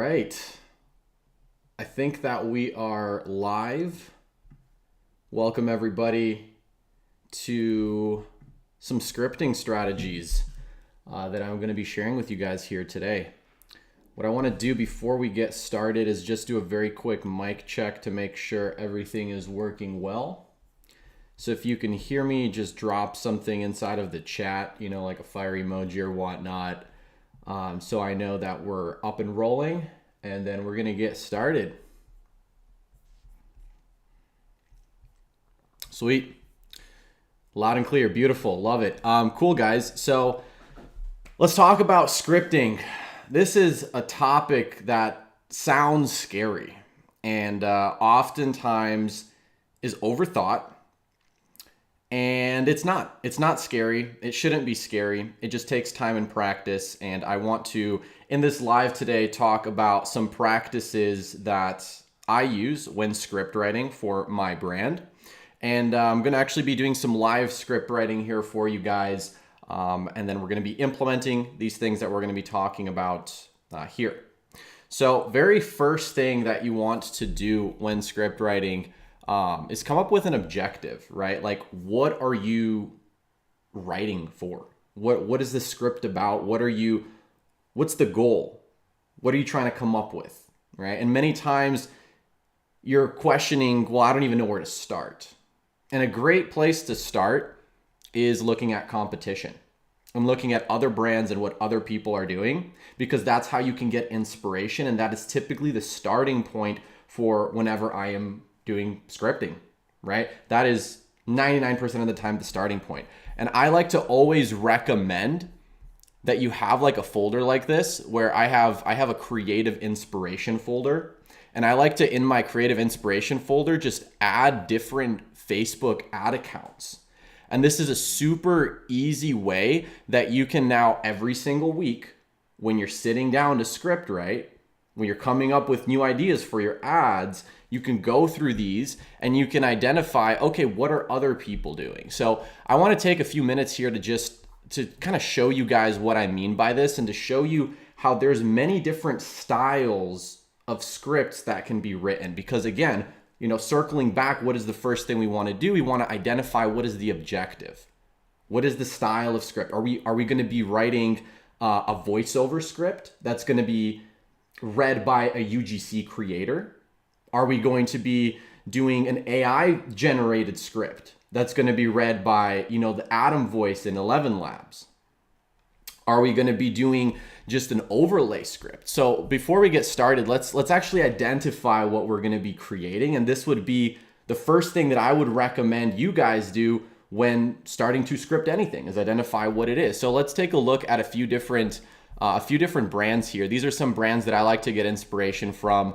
right. I think that we are live. Welcome everybody to some scripting strategies that I'm going to be sharing with you guys here today. What I want to do before we get started is just do a very quick mic check to make sure everything is working well. So if you can hear me, just drop something inside of the chat, like a fire emoji or whatnot. So I know that we're up and rolling, and then we're gonna get started. Sweet. Loud and clear, beautiful, love it. Cool guys, so let's talk about scripting. This is a topic that sounds scary and oftentimes is overthought. And it's not scary. It shouldn't be scary. It just takes time and practice. And I want to, in this live today, talk about some practices that I use when script writing for my brand. And I'm going to actually be doing some live script writing here for you guys. And then we're going to be implementing these things that we're going to be talking about here. So very first thing that you want to do when script writing is come up with an objective, right? Like, what are you writing for? What is the script about? What's the goal? What are you trying to come up with, right? And many times you're questioning, well, I don't even know where to start. And a great place to start is looking at competition and looking at other brands and what other people are doing, because that's how you can get inspiration. And that is typically the starting point for whenever I am doing scripting, right? That is 99% of the time the starting point. And I like to always recommend that you have like a folder like this where I have a creative inspiration folder. And I like to, in my creative inspiration folder, just add different Facebook ad accounts. And this is a super easy way that you can now every single week when you're sitting down to script write, when you're coming up with new ideas for your ads, you can go through these and you can identify, okay, what are other people doing? So I want to take a few minutes here to kind of show you guys what I mean by this and to show you how there's many different styles of scripts that can be written. Because again, circling back, what is the first thing we want to do? We want to identify what is the objective. What is the style of script? Are we going to be writing a voiceover script that's going to be read by a UGC creator? Are we going to be doing an AI generated script that's going to be read by, the Atom voice in 11 Labs? Are we going to be doing just an overlay script? So before we get started, let's actually identify what we're going to be creating. And this would be the first thing that I would recommend you guys do when starting to script anything, is identify what it is. So let's take a look at a few different brands here. These are some brands that I like to get inspiration from.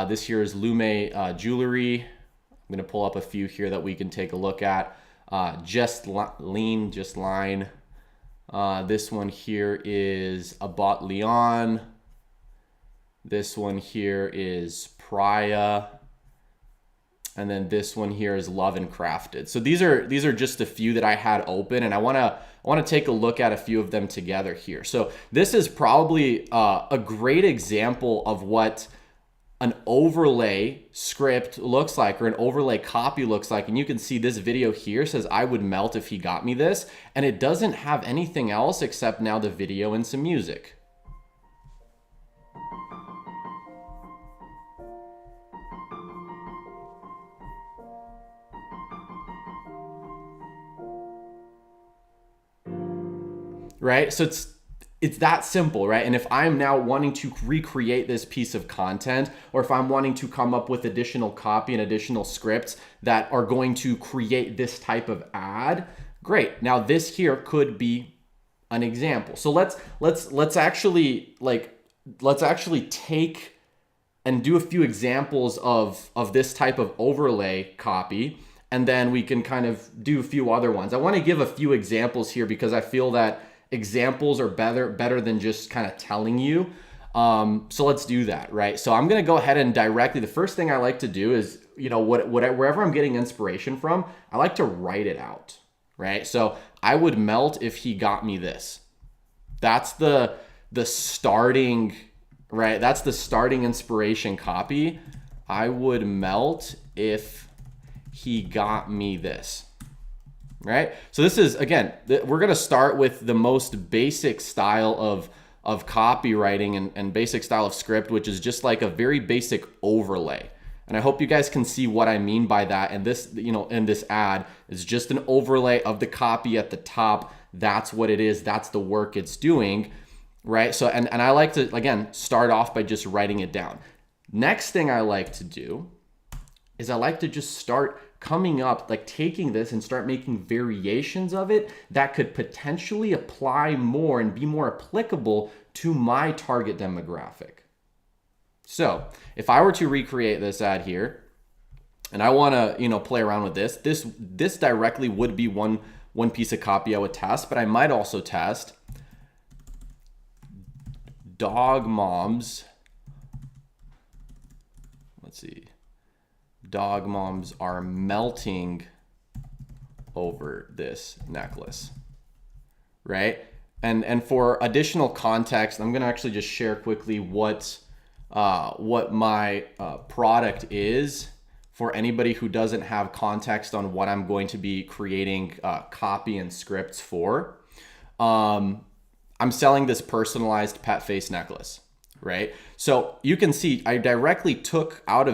This here is Lume Jewelry. I'm going to pull up a few here that we can take a look at. Just Line. This one here is Abat Leon. This one here is Praya. And then this one here is Love and Crafted. So these are just a few that I had open, and I want to take a look at a few of them together here. So this is probably a great example of what an overlay script looks like, or an overlay copy looks like. And you can see this video here says, I would melt if he got me this. And it doesn't have anything else except now the video and some music. Right? So it's that simple, right? And if I'm now wanting to recreate this piece of content, or if I'm wanting to come up with additional copy and additional scripts that are going to create this type of ad, great. Now this here could be an example. So let's actually take and do a few examples of this type of overlay copy, and then we can kind of do a few other ones. I want to give a few examples here because I feel that examples are better than just kind of telling you. So let's do that, right? So I'm gonna go ahead and directly, the first thing I like to do is, wherever I'm getting inspiration from, I like to write it out, right? So I would melt if he got me this. That's the starting right? That's the starting inspiration copy. I would melt if he got me this, right? So this is, again, we're gonna start with the most basic style of copywriting and basic style of script, which is just like a very basic overlay. And I hope you guys can see what I mean by that. And this, you know, in this ad is just an overlay of the copy at the top. That's what it is. That's the work it's doing, right? So, and I like to, again, start off by just writing it down. Next thing I like to do is I like to just start coming up, like taking this and start making variations of it that could potentially apply more and be more applicable to my target demographic. So if I were to recreate this ad here and I want to, you know, play around with this directly would be one piece of copy I would test, but I might also test dog moms. Let's see. Dog moms are melting over this necklace, right? And for additional context, I'm gonna actually just share quickly what my product is for anybody who doesn't have context on what I'm going to be creating copy and scripts for. I'm selling this personalized pet face necklace, right? So you can see I directly took I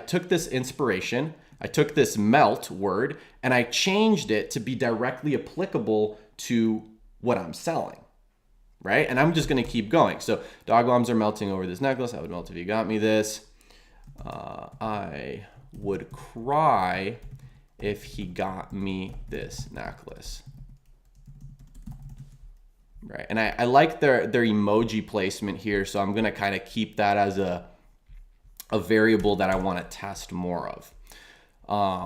took this inspiration, I took this melt word and I changed it to be directly applicable to what I'm selling, right? And I'm just gonna keep going. So dog moms are melting over this necklace. I would melt if you got me this. I would cry if he got me this necklace. Right, and I like their emoji placement here, so I'm gonna kind of keep that as a variable that I want to test more of.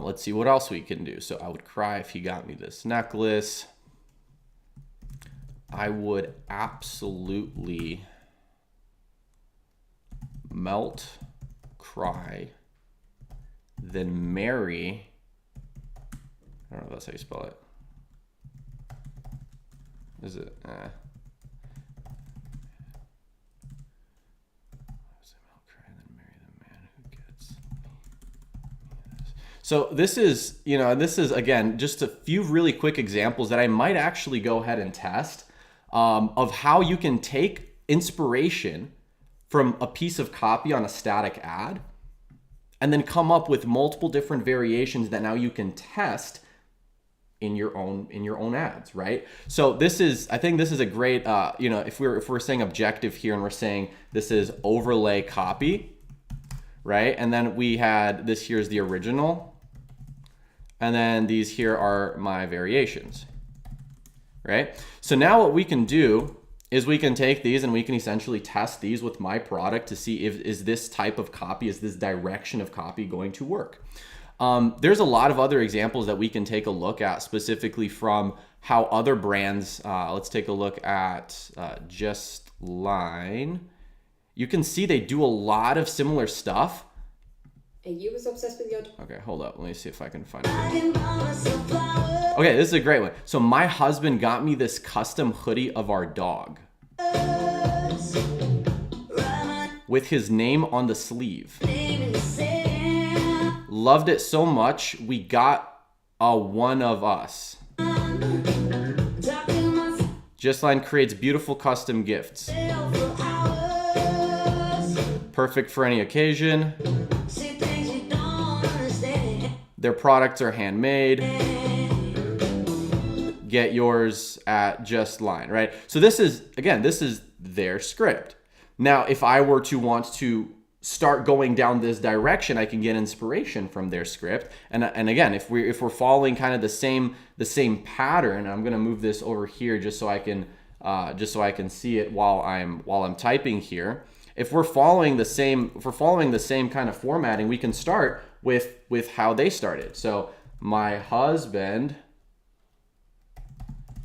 Let's see what else we can do. So I would cry if he got me this necklace. I would absolutely melt, cry, then marry. I don't know if that's how you spell it. Is it? So this is, you know, this is again just a few really quick examples that I might actually go ahead and test of how you can take inspiration from a piece of copy on a static ad and then come up with multiple different variations that now you can test in your own ads, right? So this is, I think this is a great, you know, if we're saying objective here and we're saying this is overlay copy, right? And then we had this here's the original, and then these here are my variations, right? So now what we can do is we can take these and we can essentially test these with my product to see if is this type of copy, is this direction of copy going to work? There's a lot of other examples that we can take a look at specifically from how other brands, let's take a look at Just Line. You can see they do a lot of similar stuff. And you was obsessed with your... Okay, hold up. Let me see if I can find it. Okay, this is a great one. So my husband got me this custom hoodie of our dog with his name on the sleeve. Loved it so much, we got a one of us. Just Line creates beautiful custom gifts. Perfect for any occasion. Their products are handmade. Get yours at Just Line, right? So this is, again, this is their script. Now, if I were to want to start going down this direction, I can get inspiration from their script. And again, if we're following kind of the same pattern, I'm gonna move this over here just so I can see it while I'm typing here. If we're following the same kind of formatting, we can start with how they started. So my husband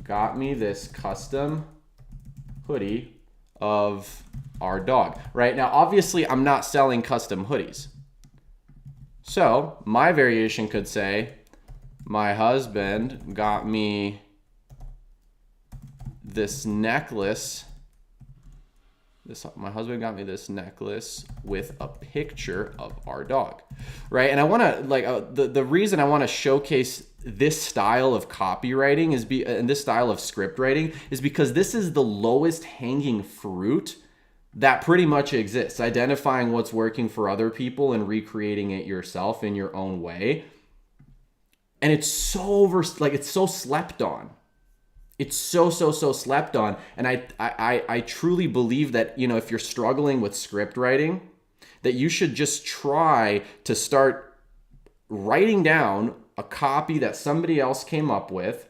got me this custom hoodie of our dog. Right now, obviously, I'm not selling custom hoodies. So my variation could say, my husband got me this necklace my husband got me this necklace with a picture of our dog, right? And I want to like the reason I want to showcase this style of copywriting and this style of script writing is because this is the lowest hanging fruit that pretty much exists. Identifying what's working for other people and recreating it yourself in your own way. And it's so it's so slept on. It's so slept on. And I truly believe that, you know, if you're struggling with script writing, that you should just try to start writing down a copy that somebody else came up with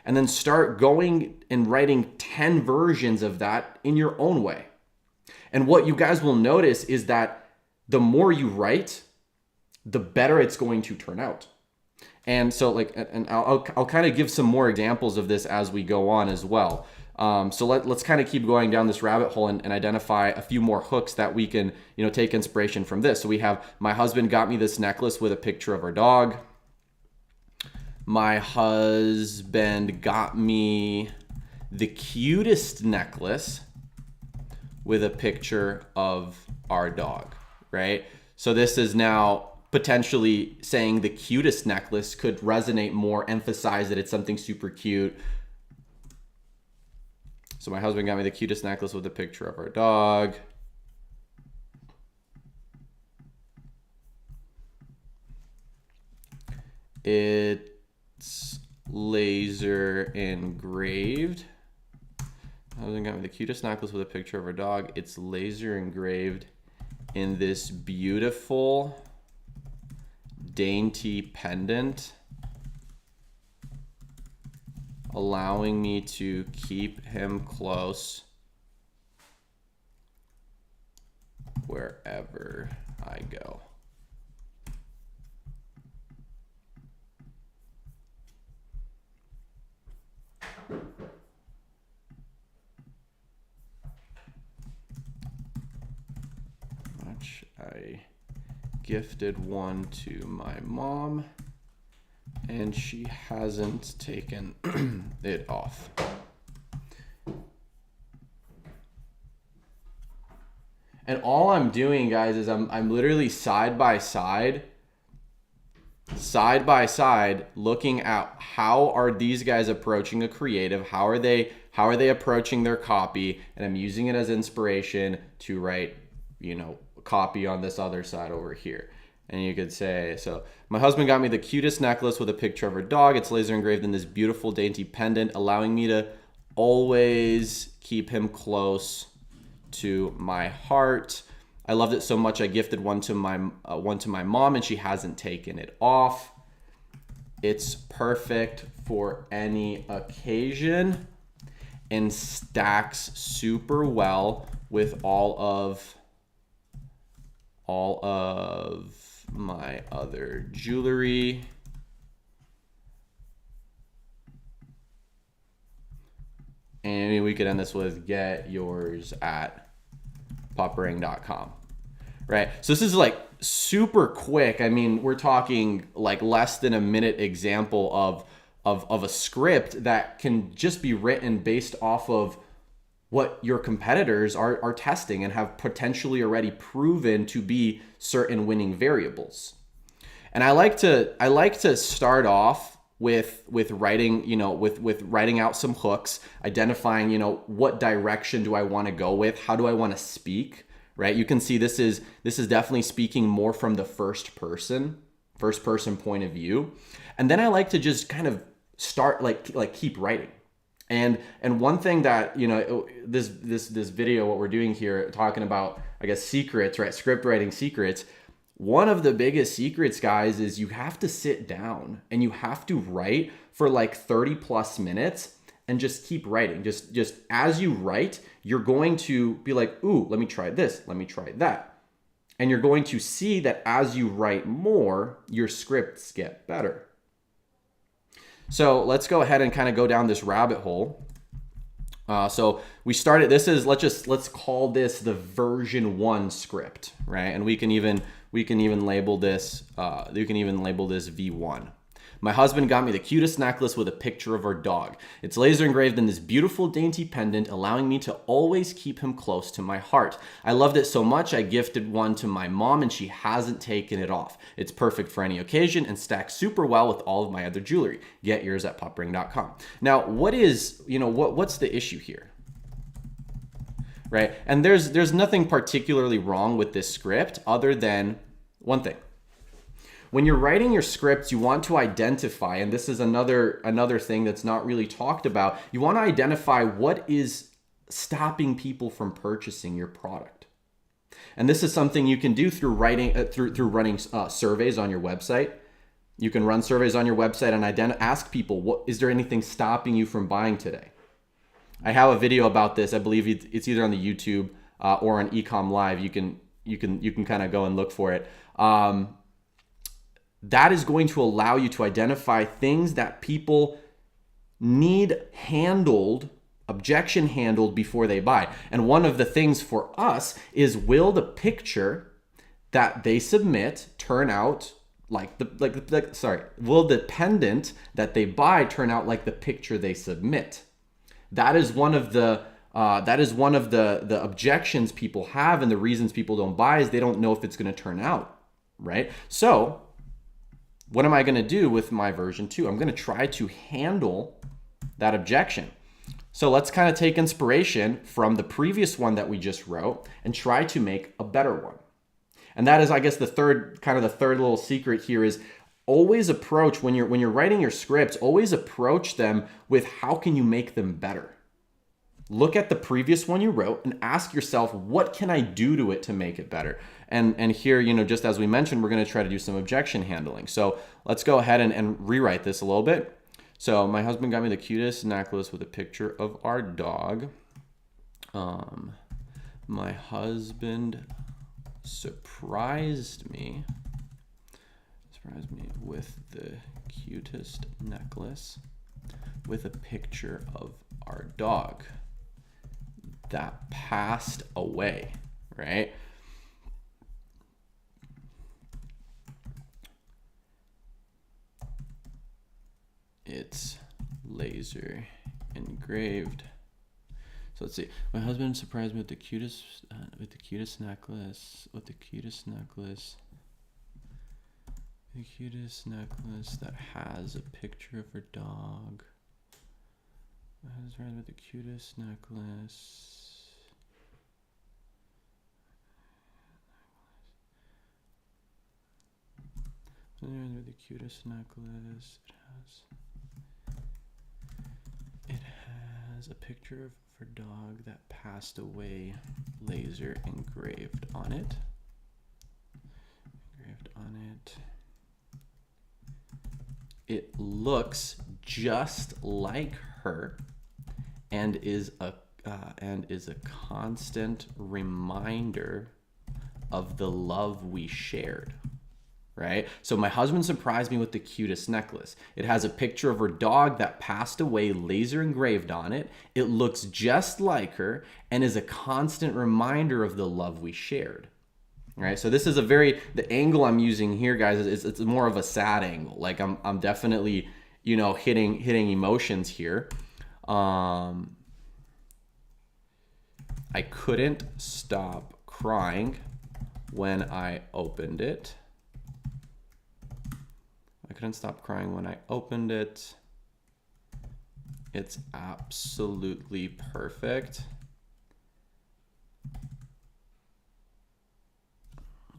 and then start going and writing 10 versions of that in your own way. And what you guys will notice is that the more you write, the better it's going to turn out. And so I'll kind of give some more examples of this as we go on as well. So let's kind of keep going down this rabbit hole and identify a few more hooks that we can, you know, take inspiration from this. So we have, my husband got me this necklace with a picture of our dog. My husband got me the cutest necklace with a picture of our dog, right? So this is now potentially saying the cutest necklace could resonate more, emphasize that it's something super cute. So my husband got me the cutest necklace with a picture of our dog. It's laser engraved. My husband got me the cutest necklace with a picture of our dog. It's laser engraved in this beautiful dainty pendant, allowing me to keep him close wherever I go. I gifted one to my mom and she hasn't taken it off. And all I'm doing, guys, is I'm literally side by side looking at how are these guys approaching a creative, how are they approaching their copy, and I'm using it as inspiration to write, you know, copy on this other side over here. And you could say, so my husband got me the cutest necklace with a picture of her dog. It's laser engraved in this beautiful dainty pendant, allowing me to always keep him close to my heart. I loved it so much I gifted one to my mom and she hasn't taken it off. It's perfect for any occasion and stacks super well with all of my other jewelry. And we could end this with get yours at popring.com. Right? So this is like super quick. I mean, we're talking like less than a minute example of a script that can just be written based off of what your competitors are testing and have potentially already proven to be certain winning variables. And I like to start off with writing, you know, with writing out some hooks, identifying, you know, what direction do I want to go with? How do I want to speak? Right? You can see this is definitely speaking more from the first person point of view. And then I like to just kind of start like keep writing. And one thing that, you know, this video, what we're doing here, talking about, I guess, secrets, right? Script writing secrets. One of the biggest secrets, guys, is you have to sit down and you have to write for like 30 plus minutes and just keep writing. Just as you write, you're going to be like, ooh, let me try this. Let me try that. And you're going to see that as you write more, your scripts get better. So let's go ahead and kind of go down this rabbit hole. So we started, let's call this the version 1 script, right? And we can even label this, you can even label this V1. My husband got me the cutest necklace with a picture of our dog. It's laser engraved in this beautiful dainty pendant, allowing me to always keep him close to my heart. I loved it so much I gifted one to my mom and she hasn't taken it off. It's perfect for any occasion and stacks super well with all of my other jewelry. Get yours at popring.com. Now, what's the issue here? Right? And there's nothing particularly wrong with this script other than one thing. When you're writing your scripts, you want to identify, and this is another thing that's not really talked about, you want to identify what is stopping people from purchasing your product. And this is something you can do through running surveys on your website. You can run surveys on your website and ask people, is there anything stopping you from buying today? I have a video about this. I believe it's either on the YouTube or on Ecom Live. You can kind of go and look for it. That is going to allow you to identify things that people need handled, objection handled before they buy. And one of the things for us is, will the picture that they submit turn out will the pendant that they buy turn out like the picture they submit? That is one of the objections people have, and the reasons people don't buy is they don't know if it's going to turn out, right? So what am I going to do with my version 2? I'm going to try to handle that objection. So let's kind of take inspiration from the previous one that we just wrote and try to make a better one. And that is, I guess, the third little secret here is always approach, when you're writing your scripts, always approach them with how can you make them better. Look at the previous one you wrote and ask yourself, what can I do to it to make it better? And here, just as we mentioned, we're going to try to do some objection handling. So let's go ahead and rewrite this a little bit. So my husband got me the cutest necklace with a picture of our dog. My husband surprised me with the cutest necklace with a picture of our dog that passed away, right? It's laser engraved. So let's see. My husband surprised me with the cutest necklace that has a picture of her dog. My husband with the cutest necklace. With the cutest necklace. It has a picture of her dog that passed away, laser engraved on it. It looks just like her and is a constant reminder of the love we shared. Right? So my husband surprised me with the cutest necklace. It has a picture of her dog that passed away, laser engraved on it. It looks just like her and is a constant reminder of the love we shared. Right? So this is the angle I'm using here, guys, it's more of a sad angle. Like I'm definitely, hitting emotions here. I couldn't stop crying when I opened it. It's absolutely perfect.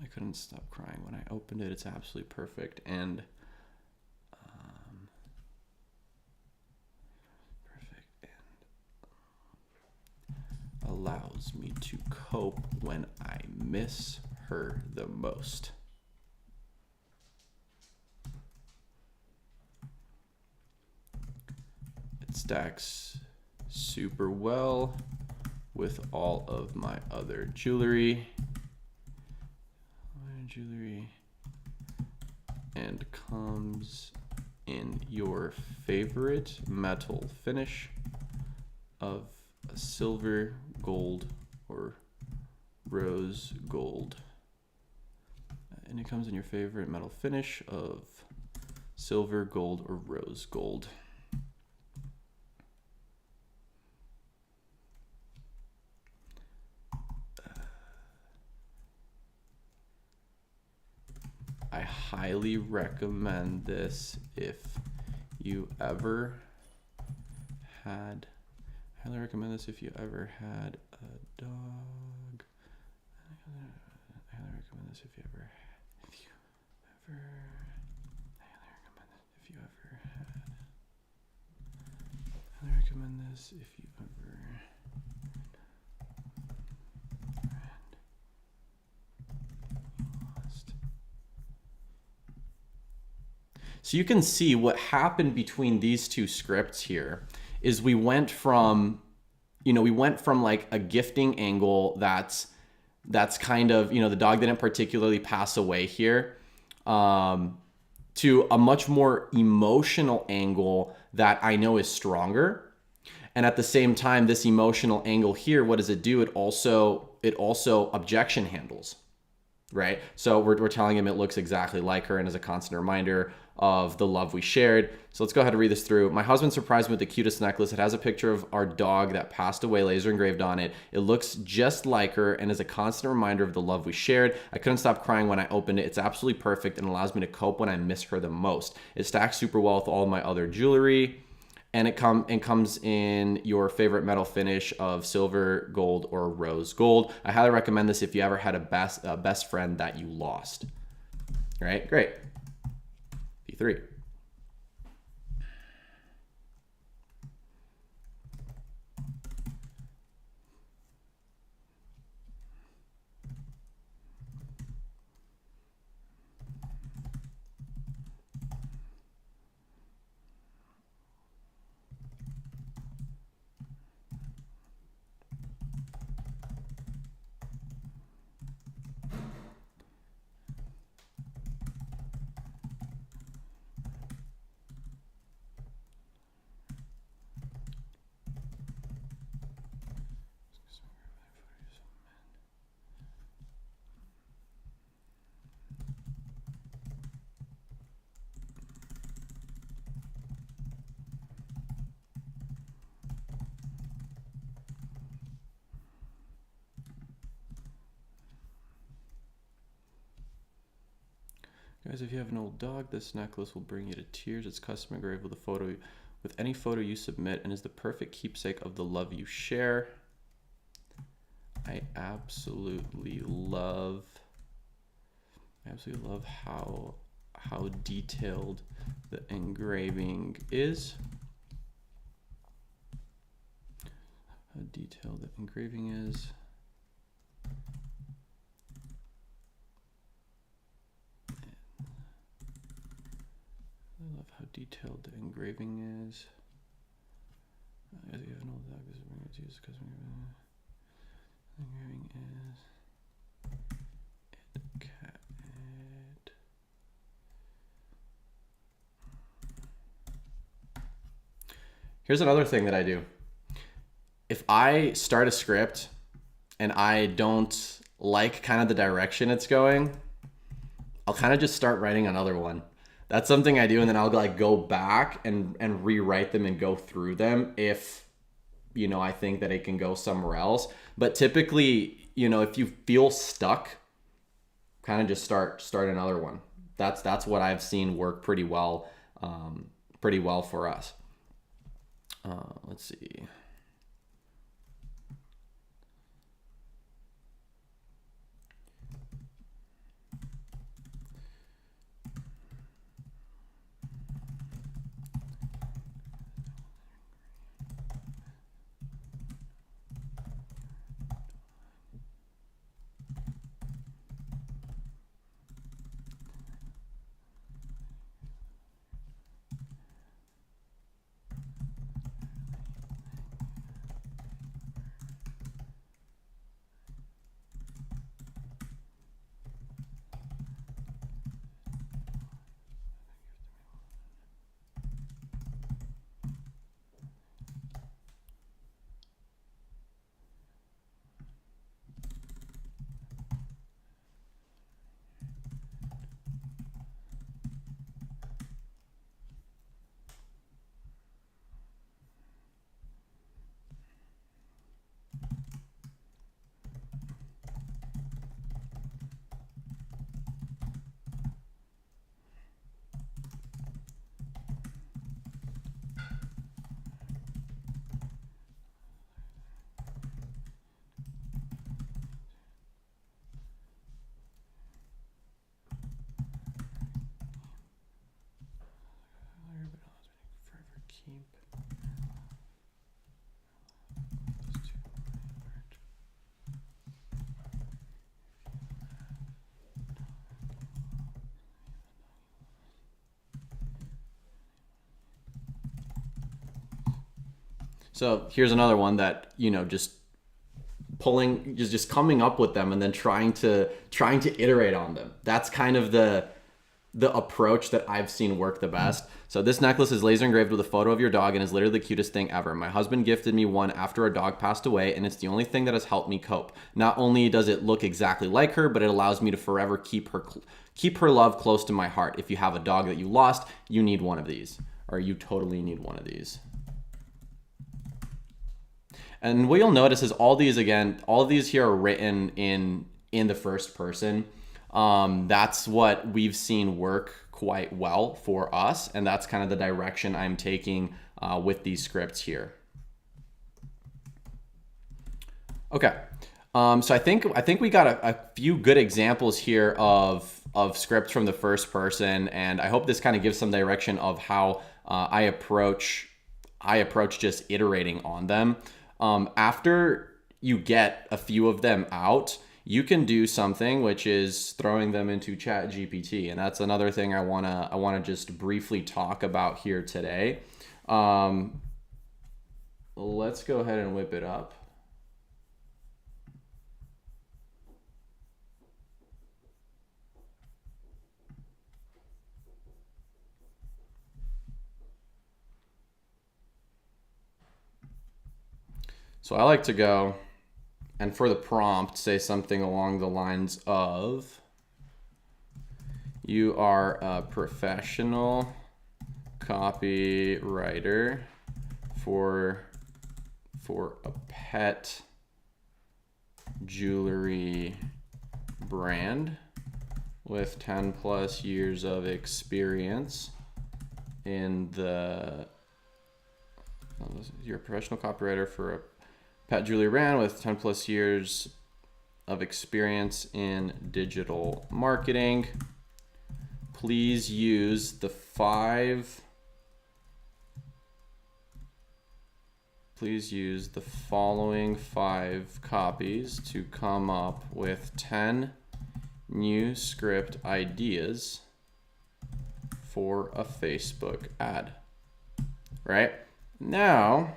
I couldn't stop crying when I opened it. It's absolutely perfect and allows me to cope when I miss her the most. Stacks super well with all of my other jewelry and comes in your favorite metal finish of a silver, gold, or rose gold. And it comes in your favorite metal finish of silver, gold, or rose gold. I highly recommend this if you ever had, a dog. I highly recommend this if you ever lost. So you can see what happened between these two scripts here is we went from like a gifting angle that's kind of, the dog didn't particularly pass away here, to a much more emotional angle that I know is stronger. And at the same time, this emotional angle here, what does it do? It also objection handles, right? So we're telling him it looks exactly like her and is a constant reminder of the love we shared. So let's go ahead and read this through. My husband surprised me with the cutest necklace. It has a picture of our dog that passed away laser engraved on it. It looks just like her and is a constant reminder of the love we shared. I couldn't stop crying when I opened it. It's absolutely perfect and allows me to cope when I miss her the most. It stacks super well with all of my other jewelry. And it comes in your favorite metal finish of silver, gold, or rose gold. I highly recommend this if you ever had a best friend that you lost. All right, great. V3. Guys, if you have an old dog, this necklace will bring you to tears. It's custom engraved with any photo you submit and is the perfect keepsake of the love you share. I absolutely love how detailed the engraving is. How detailed the engraving is. I love how detailed the engraving is. As you have an old dog, this is bringing it to use because engraving is cat. Here's another thing that I do. If I start a script and I don't like kind of the direction it's going, I'll kind of just start writing another one. That's something I do, and then I'll like go back and rewrite them and go through them if, I think that it can go somewhere else. But typically, if you feel stuck, kind of just start another one. That's what I've seen work pretty well for us. Let's see. So here's another one that, you know, just coming up with them and then trying to iterate on them. That's kind of the approach that I've seen work the best. So this necklace is laser engraved with a photo of your dog and is literally the cutest thing ever. My husband gifted me one after our dog passed away, and it's the only thing that has helped me cope. Not only does it look exactly like her, but it allows me to forever keep her love close to my heart. If you have a dog that you lost, you need one of these, or you totally need one of these. And what you'll notice is all of these here are written in the first person. That's what we've seen work quite well for us, and that's kind of the direction I'm taking with these scripts here. Okay, so I think we got a few good examples here of scripts from the first person, and I hope this kind of gives some direction of how I approach just iterating on them. After you get a few of them out, you can do something which is throwing them into ChatGPT, and that's another thing I wanna just briefly talk about here today. Let's go ahead and whip it up. So I like to go, and for the prompt, say something along the lines of, you are a professional copywriter for a pet jewelry brand with 10 plus years of experience in you're a professional copywriter for a pet jewelry brand with 10 plus years of experience in digital marketing. Please use the following 5 copies to come up with 10 new script ideas for a Facebook ad. Right? Now,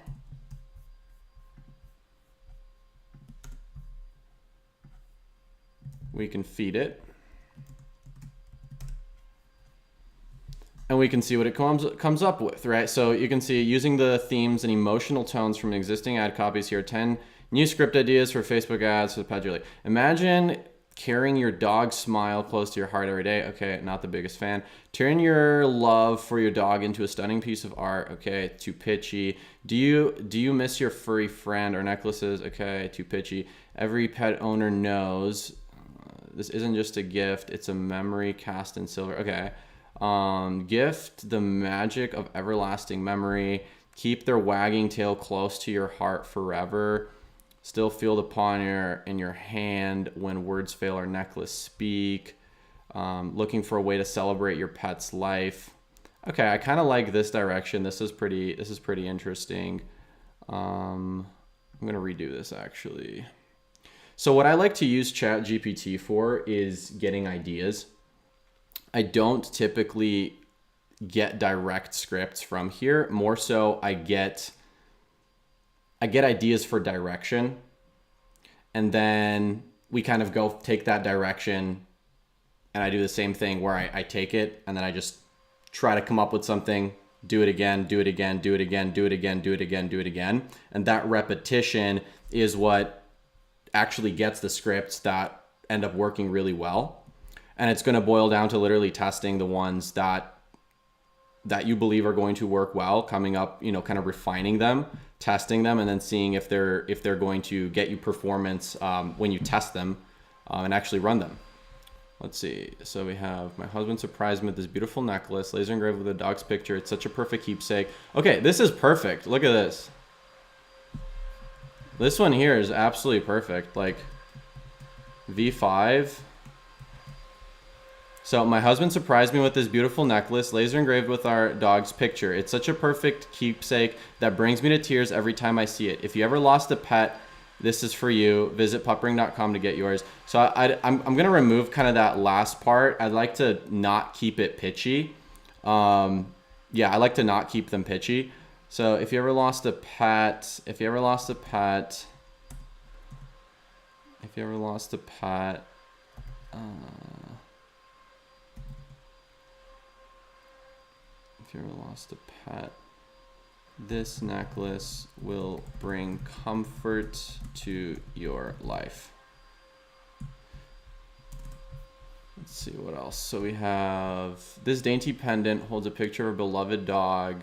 we can feed it, and we can see what it comes up with, right? So you can see, using the themes and emotional tones from existing ad copies here, 10 new script ideas for Facebook ads for the pet jewelry. Imagine carrying your dog's smile close to your heart every day. Okay, not the biggest fan. Turn your love for your dog into a stunning piece of art. Okay, too pitchy. Do you miss your furry friend or necklaces? Okay, too pitchy. Every pet owner knows this isn't just a gift, it's a memory cast in silver. Okay. Gift the magic of everlasting memory. Keep their wagging tail close to your heart forever. Still feel the paw in your hand when words fail or necklace speak. Looking for a way to celebrate your pet's life. Okay, I kind of like this direction. This is pretty interesting. I'm gonna redo this actually. So what I like to use ChatGPT for is getting ideas. I don't typically get direct scripts from here. More so, I get ideas for direction, and then we kind of go take that direction, and I do the same thing where I take it and then I just try to come up with something, do it again, do it again, do it again, do it again, do it again, do it again. And that repetition is what actually gets the scripts that end up working really well. And it's going to boil down to literally testing the ones that you believe are going to work well, coming up, kind of refining them, testing them, and then seeing if they're going to get you performance when you test them and actually run them. Let's see. So we have, my husband surprised me with this beautiful necklace, laser engraved with a dog's picture. It's such a perfect keepsake. Okay, this is perfect. Look at this. This one here is absolutely perfect. Like V5. So my husband surprised me with this beautiful necklace, laser engraved with our dog's picture. It's such a perfect keepsake that brings me to tears every time I see it. If you ever lost a pet, this is for you. Visit pupring.com to get yours. So I'm going to remove kind of that last part. I'd like to not keep it pitchy. Yeah, I like to not keep them pitchy. So if you ever lost a pet, if you ever lost a pet, if you ever lost a pet, if you ever lost a pet, this necklace will bring comfort to your life. Let's see what else. So we have this dainty pendant holds a picture of a beloved dog.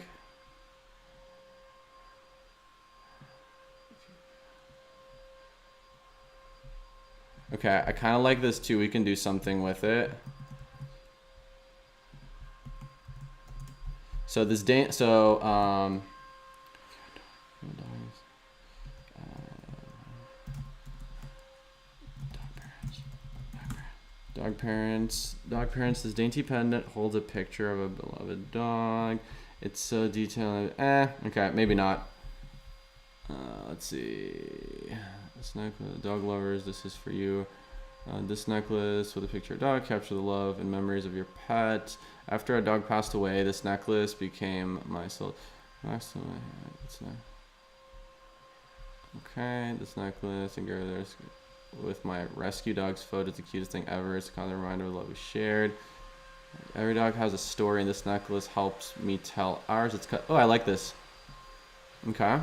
Okay, I kind of like this too. We can do something with it. So this dog parents, this dainty pendant holds a picture of a beloved dog. It's so detailed. Okay, maybe not. Let's see. This necklace, dog lovers, this is for you. This necklace with a picture of a dog capture the love and memories of your pet. After our dog passed away, this necklace became my soul. Okay, this necklace and there's with my rescue dog's photo. It's the cutest thing ever. It's a constant reminder of the love we shared. Every dog has a story, and this necklace helps me tell ours. It's cut. Oh, I like this. Okay.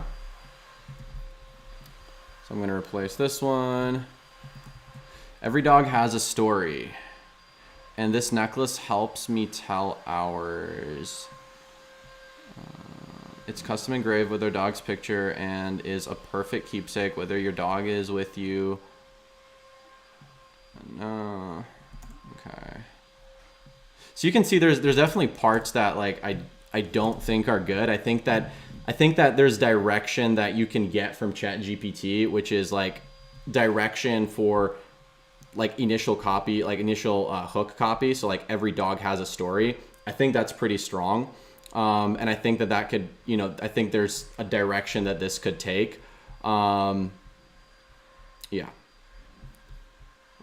So I'm gonna replace this one. Every dog has a story, and this necklace helps me tell ours. It's custom engraved with our dog's picture and is a perfect keepsake whether your dog is with you. No. Okay. So you can see there's definitely parts that like I don't think are good. I think that there's direction that you can get from ChatGPT, which is like direction for like initial copy, like initial hook copy. So like every dog has a story. I think that's pretty strong. And I think that could, I think there's a direction that this could take. Yeah.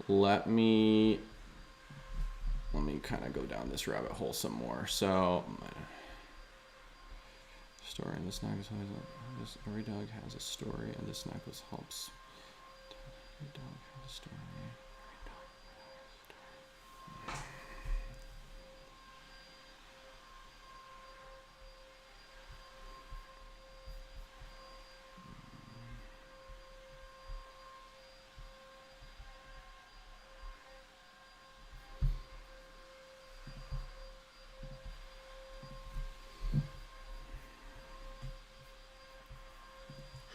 Let me kind of go down this rabbit hole some more. So story in this necklace. Every dog has a story, and this necklace helps. Every dog has a story.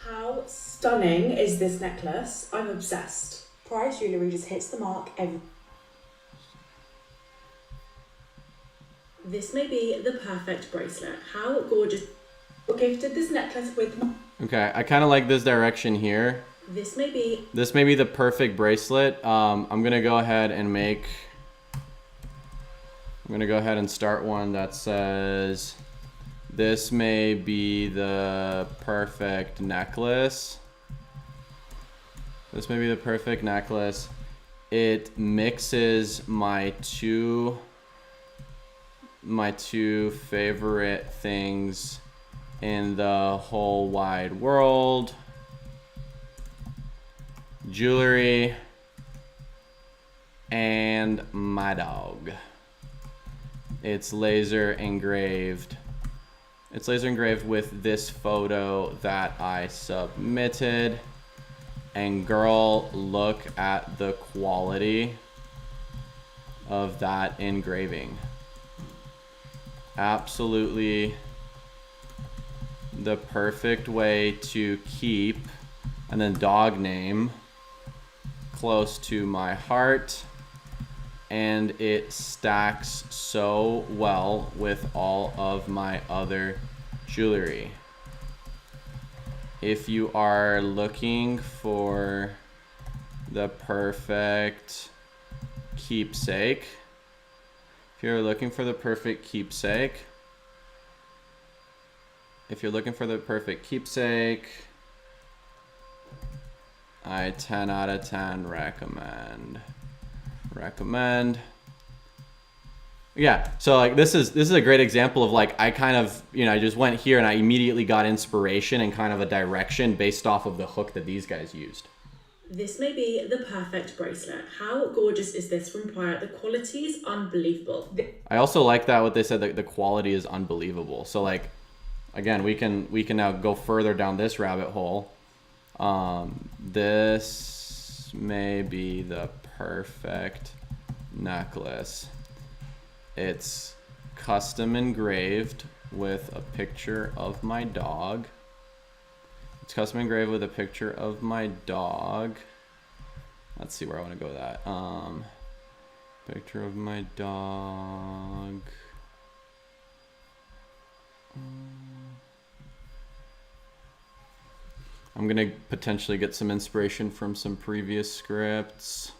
How stunning is this necklace? I'm obsessed. Price jewellery just hits the mark every... This may be the perfect bracelet. How gorgeous. I gifted this necklace with... Okay, I kind of like this direction here. This may be the perfect bracelet. I'm gonna go ahead and start one that says, this may be the perfect necklace. This may be the perfect necklace. It mixes my two favorite things in the whole wide world. Jewelry and my dog. It's laser engraved. It's laser engraved with this photo that I submitted. And girl, look at the quality of that engraving. Absolutely the perfect way to keep, and then dog name, close to my heart. And it stacks so well with all of my other jewelry. If you are looking for the perfect keepsake, I I 10 out of 10 recommend. Yeah, so like this is a great example of like I kind of, I just went here and I immediately got inspiration and kind of a direction based off of the hook that these guys used. This may be the perfect bracelet. How gorgeous is this from Prior? The quality is unbelievable. I also like that what they said, that the quality is unbelievable. So like, again, we can now go further down this rabbit hole. This may be the perfect necklace. It's custom engraved with a picture of my dog. It's custom engraved with a picture of my dog. Let's see where I want to go with that. Picture of my dog. I'm gonna potentially get some inspiration from some previous scripts.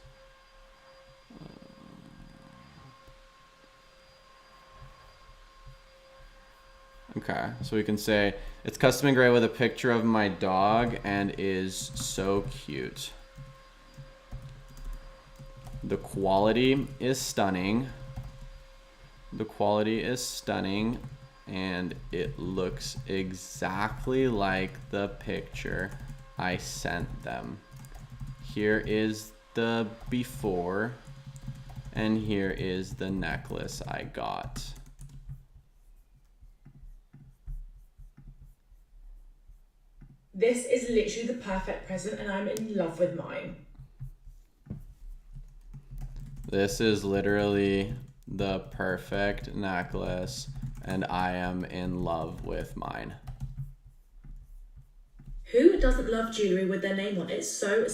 Okay, so we can say it's custom engraved with a picture of my dog and is so cute. The quality is stunning. The quality is stunning, and it looks exactly like the picture I sent them. Here is the before, and here is the necklace I got. This is literally the perfect present, and I'm in love with mine. This is literally the perfect necklace, and I am in love with mine. Who doesn't love jewelry with their name on it? It's so...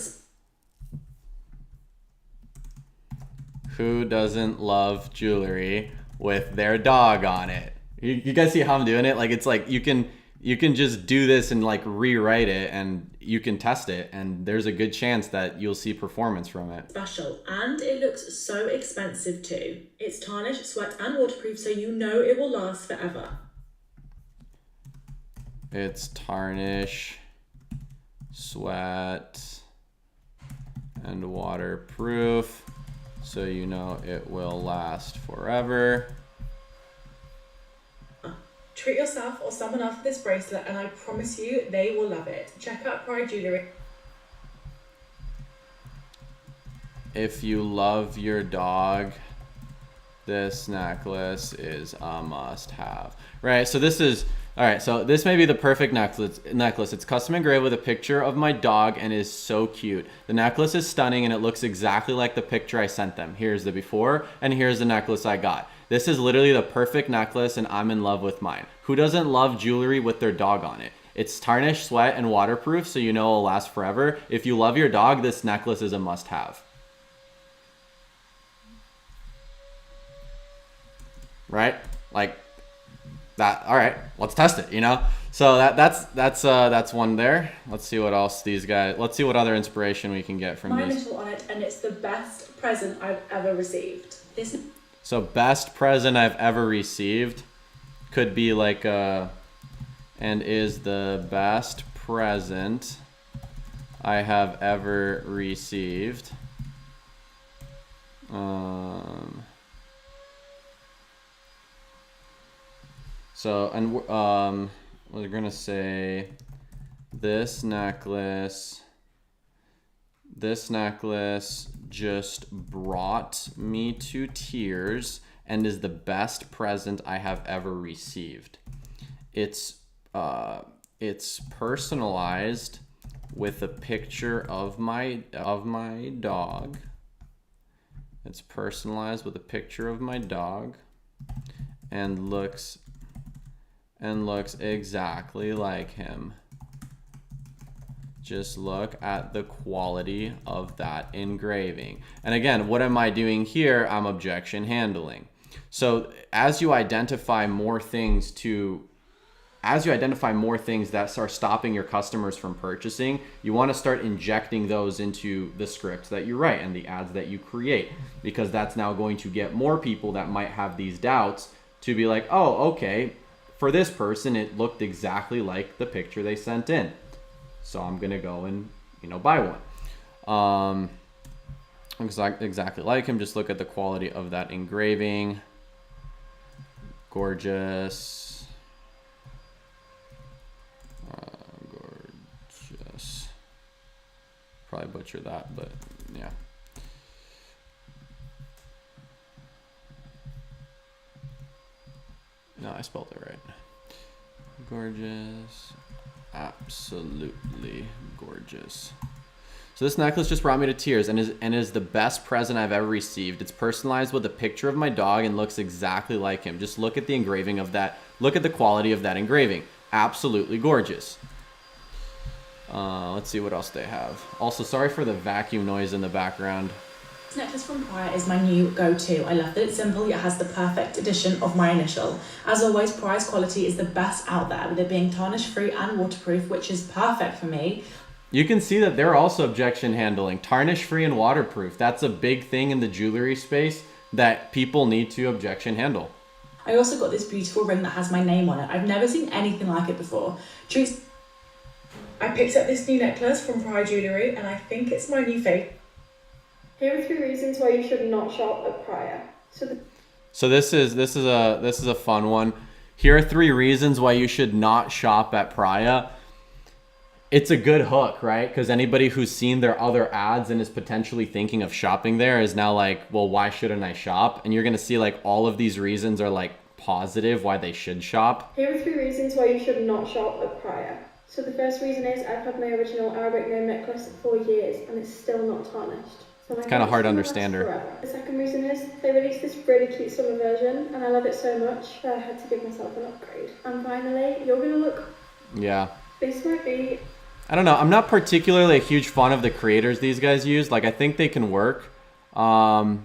Who doesn't love jewelry with their dog on it? You guys see how I'm doing it? Like, it's like you can just do this and like rewrite it, and you can test it, and there's a good chance that you'll see performance from it. Special, and it looks so expensive too. It's tarnish, sweat, and waterproof, so you know it will last forever. It's tarnish, sweat, and waterproof, so you know it will last forever. Treat yourself or someone else with this bracelet, and I promise you they will love it. Check out Pride Jewelry. If you love your dog, this necklace is a must-have. Right, so this is... Alright, so this may be the perfect necklace. It's custom engraved with a picture of my dog and is so cute. The necklace is stunning and it looks exactly like the picture I sent them. Here's the before, and here's the necklace I got. This is literally the perfect necklace, and I'm in love with mine. Who doesn't love jewelry with their dog on it? It's tarnish, sweat, and waterproof, so you know it'll last forever. If you love your dog, this necklace is a must-have. Right? Like that. All right, let's test it. So that's one there. Let's see what else these guys. Let's see what other inspiration we can get from My these. initial on it, and it's the best present I've ever received. This. So best present I've ever received could be like and is the best present I have ever received. So, and we're gonna say this necklace just brought me to tears and is the best present I have ever received. It's personalized with a picture of my dog. It's personalized with a picture of my dog and looks exactly like him. Just look at the quality of that engraving. And again, what am I doing here? I'm objection handling. So as you identify more things that are stopping your customers from purchasing, you want to start injecting those into the scripts that you write and the ads that you create, because that's now going to get more people that might have these doubts to be like, oh, okay, for this person, it looked exactly like the picture they sent in. So I'm going to go and, buy one. Exactly like him. Just look at the quality of that engraving. Gorgeous. Gorgeous. Probably butcher that, but yeah. No, I spelled it right. Gorgeous. Absolutely gorgeous. So this necklace just brought me to tears and is the best present I've ever received. It's personalized with a picture of my dog and looks exactly like him. Just look at the engraving of that. Look at the quality of that engraving. Absolutely gorgeous. Let's see what else they have. Also, sorry for the vacuum noise in the background. This necklace from Prior is my new go-to. I love that it's simple yet has the perfect addition of my initial. As always, Prior's quality is the best out there, with it being tarnish-free and waterproof, which is perfect for me. You can see that they're also objection handling, tarnish-free and waterproof. That's a big thing in the jewelry space that people need to objection handle. I also got this beautiful ring that has my name on it. I've never seen anything like it before. I picked up this new necklace from Prior Jewellery and I think it's my new fave. Here are 3 reasons why you should not shop at Prior. So this is a fun one. Here are 3 reasons why you should not shop at Prior. It's a good hook, right? Because anybody who's seen their other ads and is potentially thinking of shopping there is now like, well, why shouldn't I shop? And you're gonna see like all of these reasons are like positive why they should shop. Here are 3 reasons why you should not shop at Prior. So the first reason is I've had my original Arabic name necklace for years and it's still not tarnished. So it's kind of hard to understand her. Forever. The second reason is they released this really cute summer version and I love it so much that I had to give myself an upgrade. And finally, you're gonna look... Yeah. This might be... I don't know. I'm not particularly a huge fan of the creators these guys use. Like, I think they can work. I'm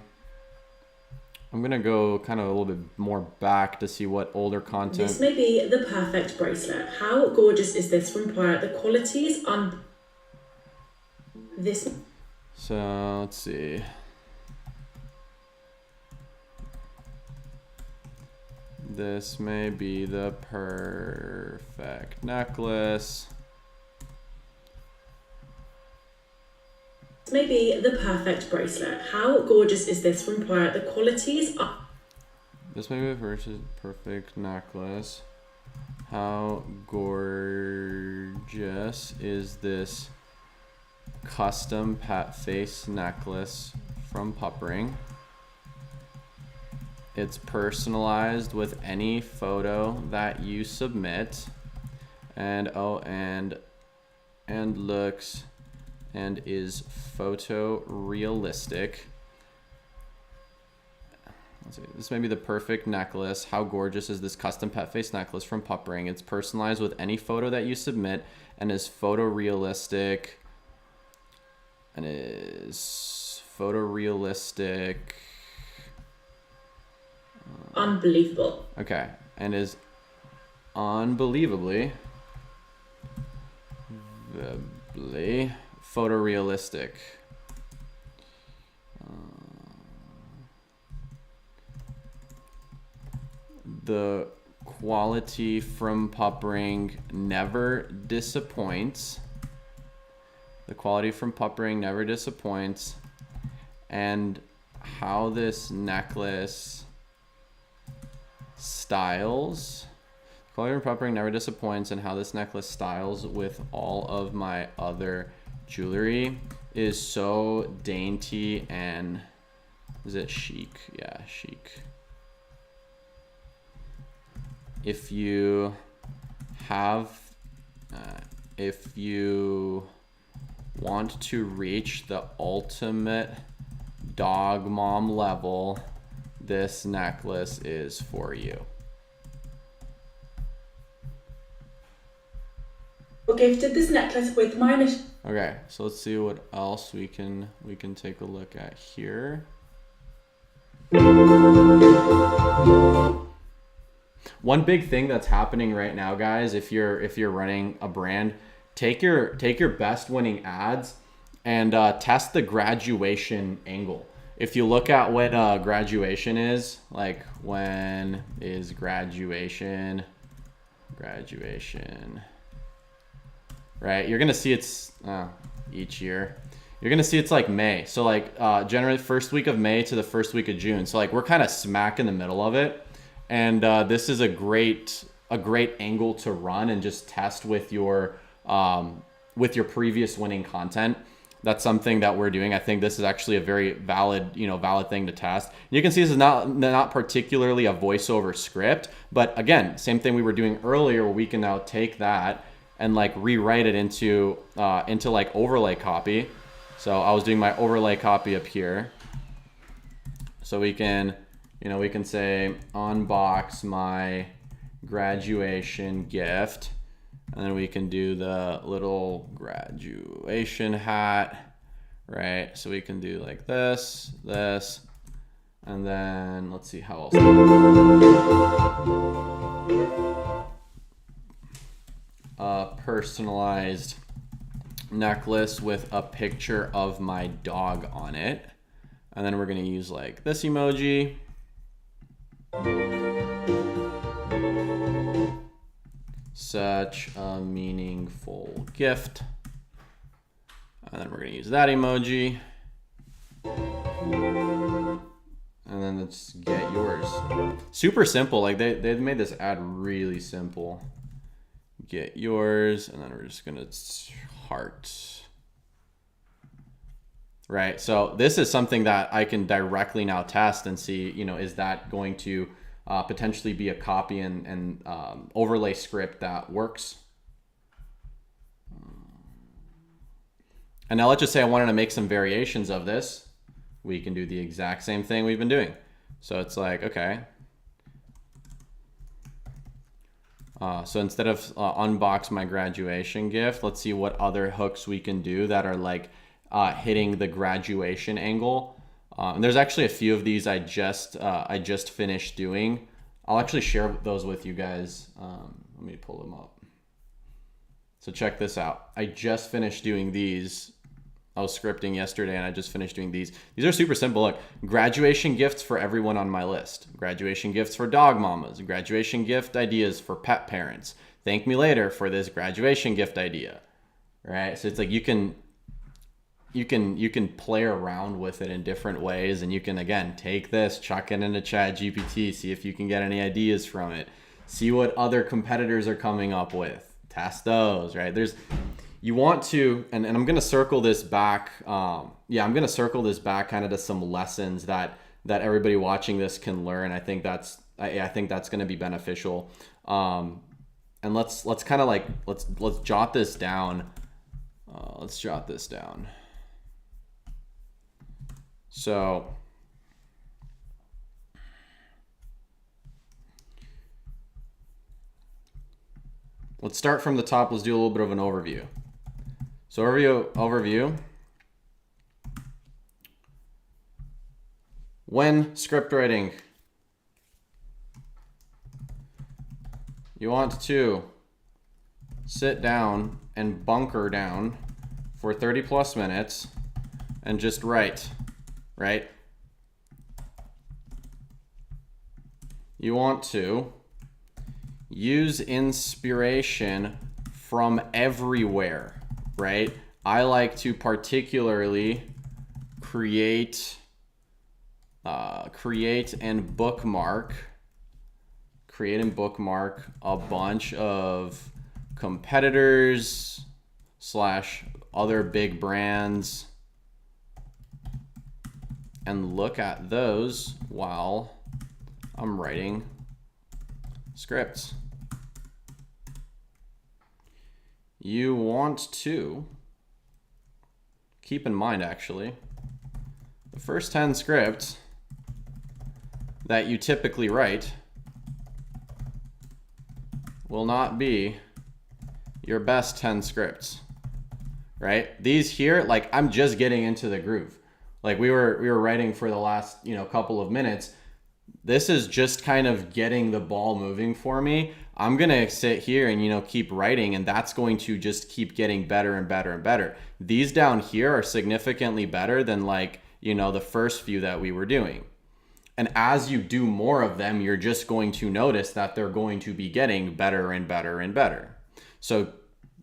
going to go kind of a little bit more back to see what older content. This may be the perfect bracelet. How gorgeous is this from Prior? The quality is this. So, let's see. This may be the perfect necklace. This may be the perfect bracelet. How gorgeous is this from Prior? The qualities are... This may be the perfect necklace. How gorgeous is this custom pet face necklace from Puppering? It's personalized with any photo that you submit. And and looks and is photorealistic. Let's see. This may be the perfect necklace. How gorgeous is this custom pet face necklace from Puppering? It's personalized with any photo that you submit and is photorealistic. And is photorealistic. Unbelievable. Okay. And is unbelievably photorealistic. The quality from Puppering never disappoints. The quality from Puppering never disappoints. And how this necklace styles. Quality from Puppering never disappoints, and how this necklace styles with all of my other jewelry is so dainty and is it chic? Yeah, chic. If you have, if you want to reach the ultimate dog mom level, this necklace is for you. Gifted this necklace with my initial. Okay, so let's see what else we can take a look at here. One big thing that's happening right now, guys, if you're running a brand, take your best winning ads and test the graduation angle. If you look at what graduation is, like when is graduation, right? You're gonna see it's each year. You're gonna see it's like May. So like generally first week of May to the first week of June. So like we're kind of smack in the middle of it. And this is a great angle to run and just test with your previous winning content. That's something that we're doing. I think this is actually a very valid thing to test. You can see this is not particularly a voiceover script, but again, same thing we were doing earlier, where we can now take that and like rewrite it into like overlay copy. So I was doing my overlay copy up here. So we can say unbox my graduation gift. And then we can do the little graduation hat, right? So we can do like this, and then let's see how else. A personalized necklace with a picture of my dog on it. And then we're gonna use like this emoji. Such a meaningful gift. And then we're gonna use that emoji. And then let's get yours. Super simple. Like they made this ad really simple. Get yours, and then we're just gonna heart. Right. So this is something that I can directly now test and see, is that going to potentially be a copy and overlay script that works. And now let's just say I wanted to make some variations of this. We can do the exact same thing we've been doing. So it's like, okay. So instead of unbox my graduation gift, let's see what other hooks we can do that are like hitting the graduation angle. And there's actually a few of these I just finished doing. I'll actually share those with you guys. Let me pull them up. So check this out. I just finished doing these. I was scripting yesterday and I just finished doing these. These are super simple. Look, graduation gifts for everyone on my list. Graduation gifts for dog mamas. Graduation gift ideas for pet parents. Thank me later for this graduation gift idea. Right? So it's like you can play around with it in different ways, and you can again take this, chuck it into ChatGPT, see if you can get any ideas from it, see what other competitors are coming up with, test those, right? You want to, and I'm gonna circle this back. I'm gonna circle this back kind of to some lessons that everybody watching this can learn. I think that's gonna be beneficial. And let's kind of like let's jot this down. Let's jot this down. So let's start from the top. Let's do a little bit of an overview. So overview. When script writing, you want to sit down and bunker down for 30 plus minutes and just write. Right? You want to use inspiration from everywhere, right? I like to particularly create and bookmark a bunch of competitors / other big brands, and look at those while I'm writing scripts. You want to keep in mind, actually, the first 10 scripts that you typically write will not be your best 10 scripts, right? These here, like, I'm just getting into the groove. Like we were writing for the last, couple of minutes. This is just kind of getting the ball moving for me. I'm going to sit here and, keep writing, and that's going to just keep getting better and better and better. These down here are significantly better than the first few that we were doing. And as you do more of them, you're just going to notice that they're going to be getting better and better and better. So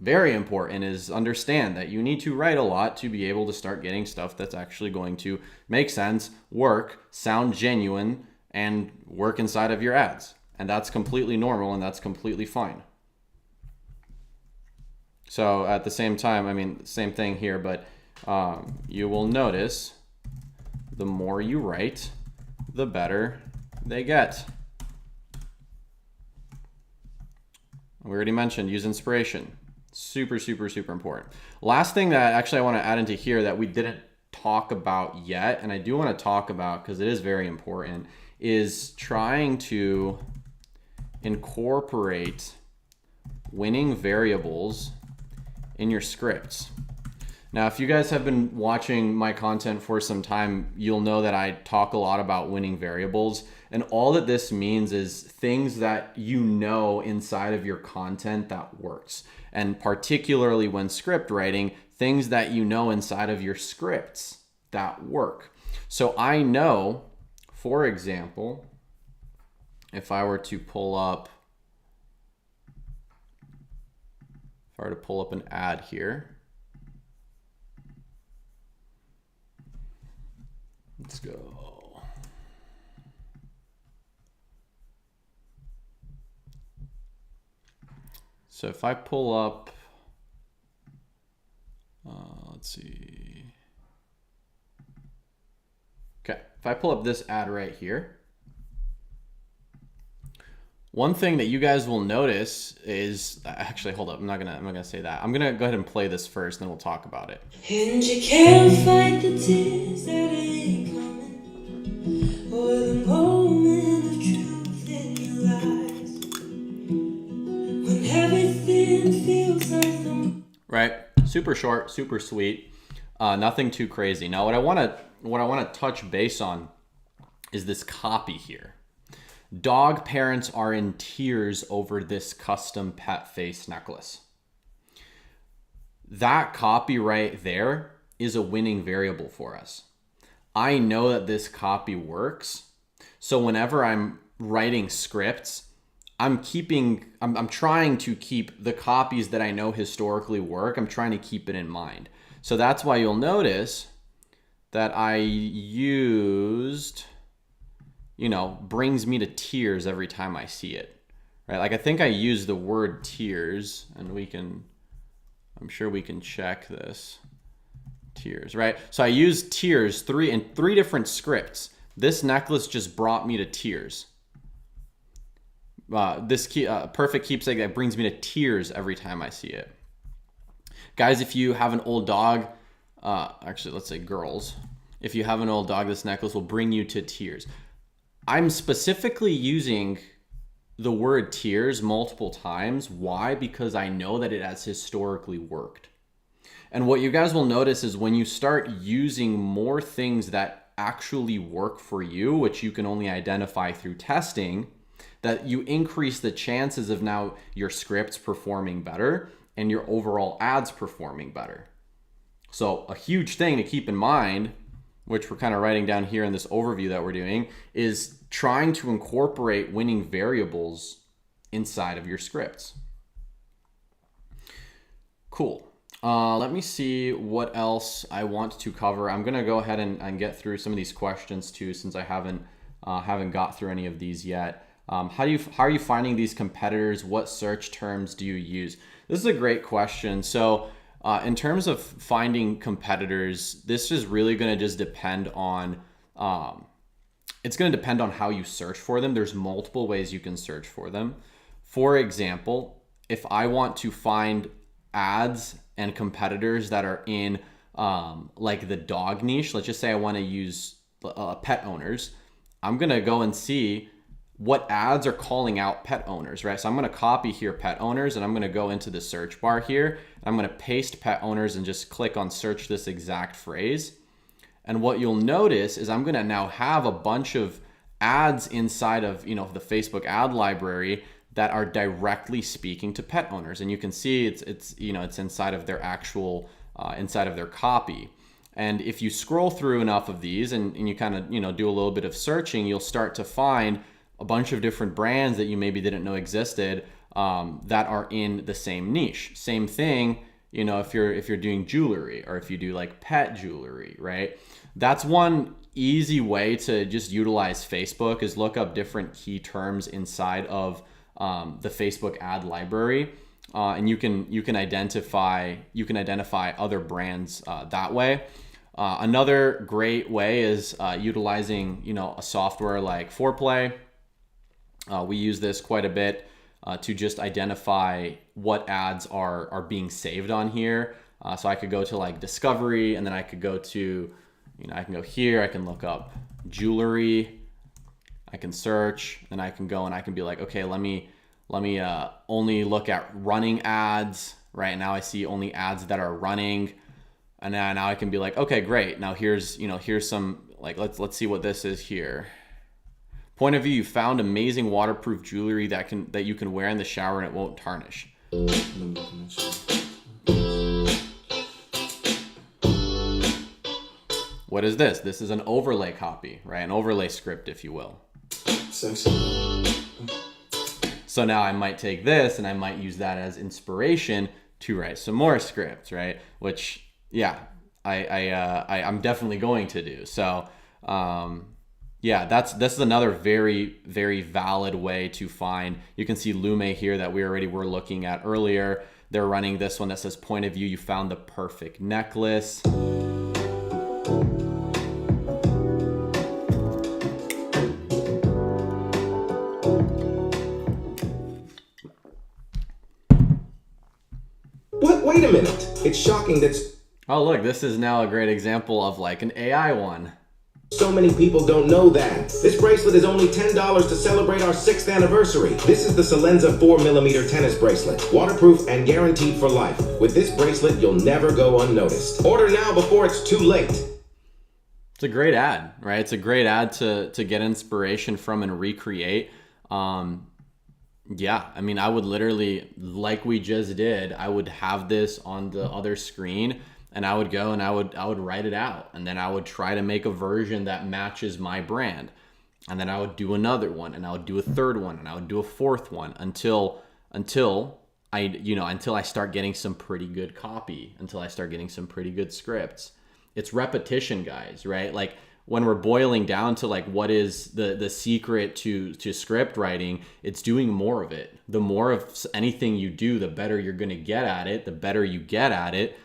very important is understand that you need to write a lot to be able to start getting stuff that's actually going to make sense, work, sound genuine, and work inside of your ads. And that's completely normal and that's completely fine. So at the same time, I mean, same thing here, but you will notice the more you write, the better they get. We already mentioned use inspiration. Super, super, super important. Last thing that actually I want to add into here that we didn't talk about yet, and I do want to talk about because it is very important, is trying to incorporate winning variables in your scripts. Now, if you guys have been watching my content for some time, you'll know that I talk a lot about winning variables. And all that this means is things that you know inside of your content that works. And particularly when script writing, things that you know inside of your scripts that work. So I know, for example, if I were to pull up an ad here. Let's go. So if I pull up, let's see. Okay, if I pull up this ad right here, one thing that you guys will notice is, actually, hold up, I'm not gonna say that. I'm gonna go ahead and play this first, then we'll talk about it. And you can't fight the tears that ain't coming, or the moment of truth in your eyes, when everything feels like right, super short, super sweet, nothing too crazy. Now, what I want to touch base on is this copy here. Dog parents are in tears over this custom pet face necklace. That copy right there is a winning variable for us. I know that this copy works. So whenever I'm writing scripts, I'm trying to keep the copies that I know historically work. I'm trying to keep it in mind. So that's why you'll notice that I used, brings me to tears every time I see it, right? Like I think I used the word tears, and I'm sure we can check this. Tears, right? So I used tears in three different scripts. This necklace just brought me to tears. This perfect keepsake that brings me to tears every time I see it. Guys, if you have an old dog, actually, let's say girls, if you have an old dog, this necklace will bring you to tears. I'm specifically using the word tears multiple times. Why? Because I know that it has historically worked. And what you guys will notice is when you start using more things that actually work for you, which you can only identify through testing, that you increase the chances of now your scripts performing better and your overall ads performing better. So a huge thing to keep in mind, which we're kind of writing down here in this overview that we're doing, is trying to incorporate winning variables inside of your scripts. Cool. Let me see what else I want to cover. I'm gonna go ahead and get through some of these questions too, since I haven't got through any of these yet. How are you finding these competitors? What search terms do you use? This is a great question. So in terms of finding competitors, this is really going to just depend on, it's going to depend on how you search for them. There's multiple ways you can search for them. For example, if I want to find ads and competitors that are in like the dog niche, let's just say I want to use pet owners, I'm going to go and see what ads are calling out pet owners, right? So I'm going to copy here pet owners, and I'm going to go into the search bar here, and I'm going to paste pet owners and just click on search this exact phrase. And what you'll notice is I'm going to now have a bunch of ads inside of, the Facebook ad library that are directly speaking to pet owners. And you can see it's inside of their actual, inside of their copy. And if you scroll through enough of these and you kind of, do a little bit of searching, you'll start to find a bunch of different brands that you maybe didn't know existed that are in the same niche. Same thing, you know, if you're doing jewelry, or if you do like pet jewelry, right? That's one easy way to just utilize Facebook, is look up different key terms inside of the Facebook ad library, and you can identify other brands that way. Another great way is utilizing, you know, a software like Foreplay. We use this quite a bit to just identify what ads are being saved on here. So I could go to like discovery, and then I could go to, you know, I can go here, I can look up jewelry, I can search, and I can go and I can be like, okay, let me only look at running ads. Right now I see only ads that are running. And now I can be like, okay, great. Now here's some, like, let's see what this is here. Point of view, you found amazing waterproof jewelry that you can wear in the shower and it won't tarnish. What is this? This is an overlay copy, right? An overlay script, if you will. Sexy. So now I might take this and I might use that as inspiration to write some more scripts, right? Which, yeah, I'm definitely going to do. So, yeah, this is another very, very valid way to find. You can see Lume here that we already were looking at earlier. They're running this one that says point of view, you found the perfect necklace. Wait a minute. It's shocking that Oh, look, this is now a great example of like an AI one. so many people don't know that. This bracelet is only $10 to celebrate our 6th anniversary. This is the Salenza 4mm tennis bracelet. Waterproof and guaranteed for life. With this bracelet, you'll never go unnoticed. Order now before it's too late. It's a great ad, right? It's a great ad to get inspiration from and recreate. Yeah, I mean, I would literally, like we just did, I would have this on the other screen, and I would go and I would write it out, and then I would try to make a version that matches my brand, and then I would do another one, and I would do a third one, and I would do a fourth one until I start getting some pretty good copy, until I start getting some pretty good scripts. It's repetition, guys, right? Like, when we're boiling down to like what is the secret to script writing, it's doing more of it. The more of anything you do, the better you're going to get at it. The better you get at it,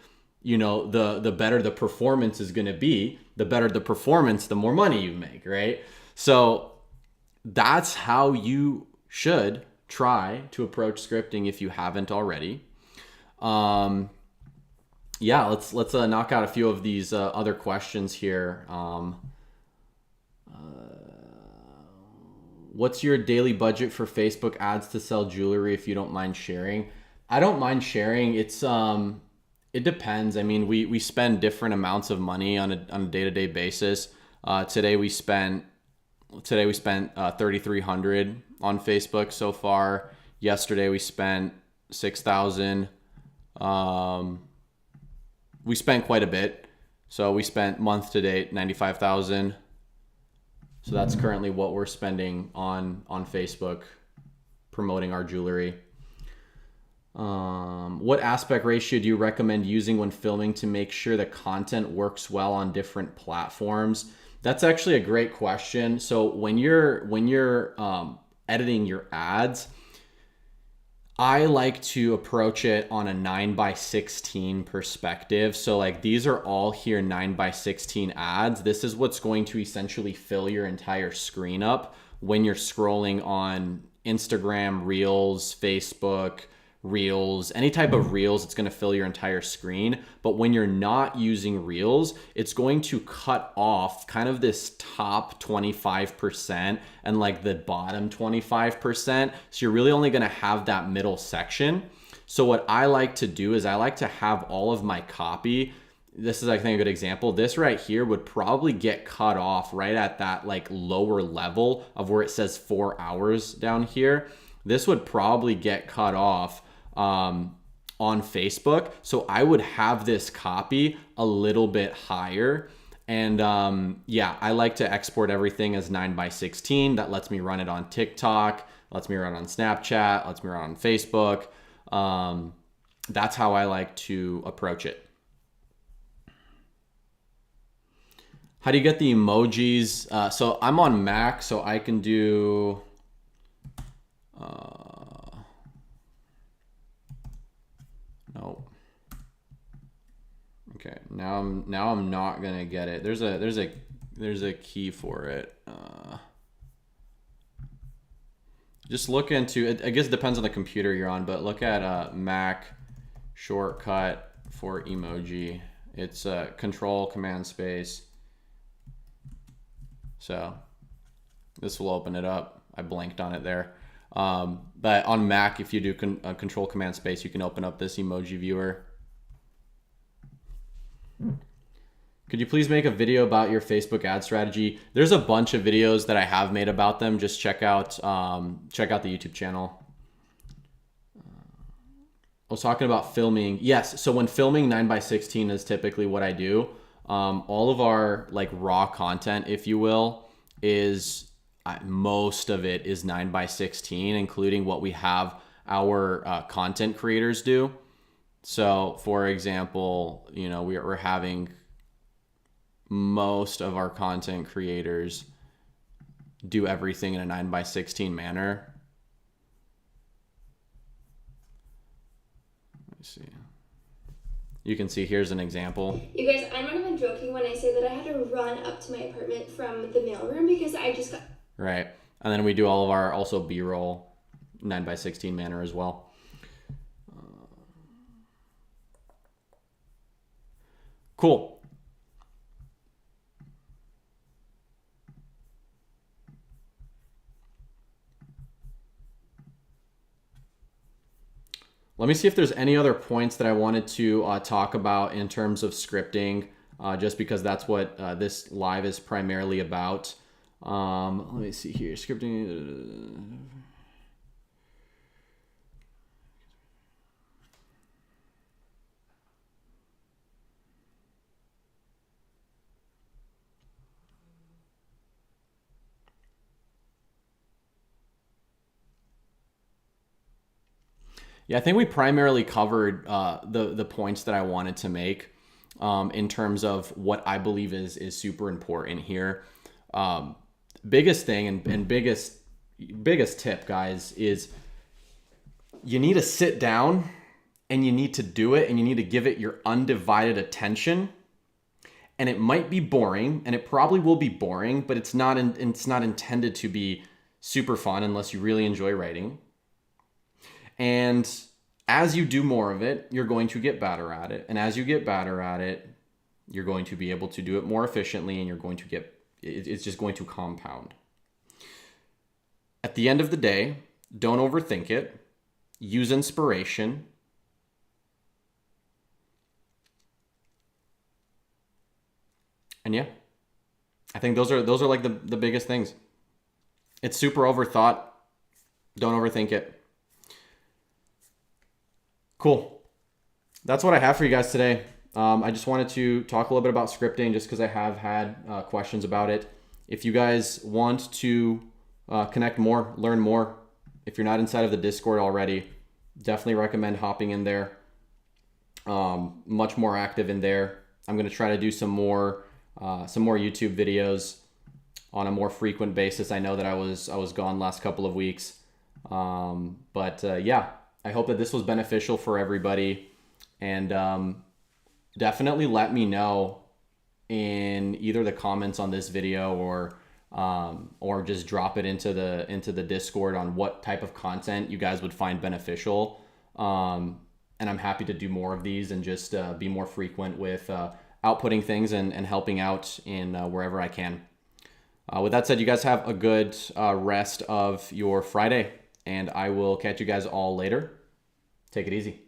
you know, the better the performance is going to be. The better the performance, the more money you make, right? So that's how you should try to approach scripting if you haven't already. Yeah, let's knock out a few of these other questions here. What's your daily budget for Facebook ads to sell jewelry, if you don't mind sharing? I don't mind sharing. It's it depends. I mean, we spend different amounts of money on a day-to-day basis. Today we spent $3,300 on Facebook so far. Yesterday we spent $6,000. We spent quite a bit. So we spent month to date $95,000. So that's currently what we're spending on Facebook promoting our jewelry. What aspect ratio do you recommend using when filming to make sure the content works well on different platforms? That's actually a great question. So when you're editing your ads, I like to approach it on a 9:16 perspective. So like these are all here 9:16 ads. This is what's going to essentially fill your entire screen up when you're scrolling on Instagram, Reels, Facebook, Reels, any type of Reels, it's going to fill your entire screen. But when you're not using Reels, it's going to cut off kind of this top 25% and like the bottom 25%. So you're really only going to have that middle section. So what I like to do is I like to have all of my copy. This is, I think, a good example. This right here would probably get cut off right at that like lower level of where it says 4 hours down here. This would probably get cut off on Facebook. So I would have this copy a little bit higher. And yeah, I like to export everything as 9:16. That lets me run it on TikTok, lets me run on Snapchat, lets me run on Facebook. that's how I like to approach it. How do you get the emojis? So I'm on Mac, so I can do... no. Okay, now I'm not gonna get it. There's a key for it. Just look into it. I guess it depends on the computer you're on, but look at Mac shortcut for emoji. It's Control Command Space. So this will open it up. I blanked on it there. But on Mac, if you do Control Command Space, you can open up this emoji viewer. Could you please make a video about your Facebook ad strategy? There's a bunch of videos that I have made about them. Just check out the YouTube channel. I was talking about filming. Yes, so when filming 9x16 is typically what I do. All of our like raw content, if you will, is most of it is 9x16, including what we have our content creators do. So for example, you know, we're having most of our content creators do everything in a 9x16 manner. Let me see. You can see here's an example. You guys, I'm not even joking when I say that I had to run up to my apartment from the mailroom because I just got... Right. And then we do all of our also B-roll 9x16 manner as well. Cool. Let me see if there's any other points that I wanted to talk about in terms of scripting, just because that's what this live is primarily about. Let me see here, scripting. Yeah, I think we primarily covered the points that I wanted to make in terms of what I believe is super important here. Biggest thing and biggest tip, guys, is you need to sit down and you need to do it and you need to give it your undivided attention. And it might be boring, and it probably will be boring, but it's not intended to be super fun unless you really enjoy writing. And as you do more of it, you're going to get better at it. And as you get better at it, you're going to be able to do it more efficiently, and you're going to it's just going to compound. At the end of the day, don't overthink it. Use inspiration. And yeah, I think those are like the biggest things. It's super overthought. Don't overthink it. Cool. That's what I have for you guys today. I just wanted to talk a little bit about scripting just because I have had questions about it. If you guys want to connect more, learn more, if you're not inside of the Discord already, definitely recommend hopping in there. Much more active in there. I'm going to try to do some more YouTube videos on a more frequent basis. I know that I was gone last couple of weeks. Yeah, I hope that this was beneficial for everybody, and definitely let me know in either the comments on this video or just drop it into the Discord on what type of content you guys would find beneficial. And I'm happy to do more of these and just be more frequent with outputting things and helping out in wherever I can. With that said, you guys have a good rest of your Friday, and I will catch you guys all later. Take it easy.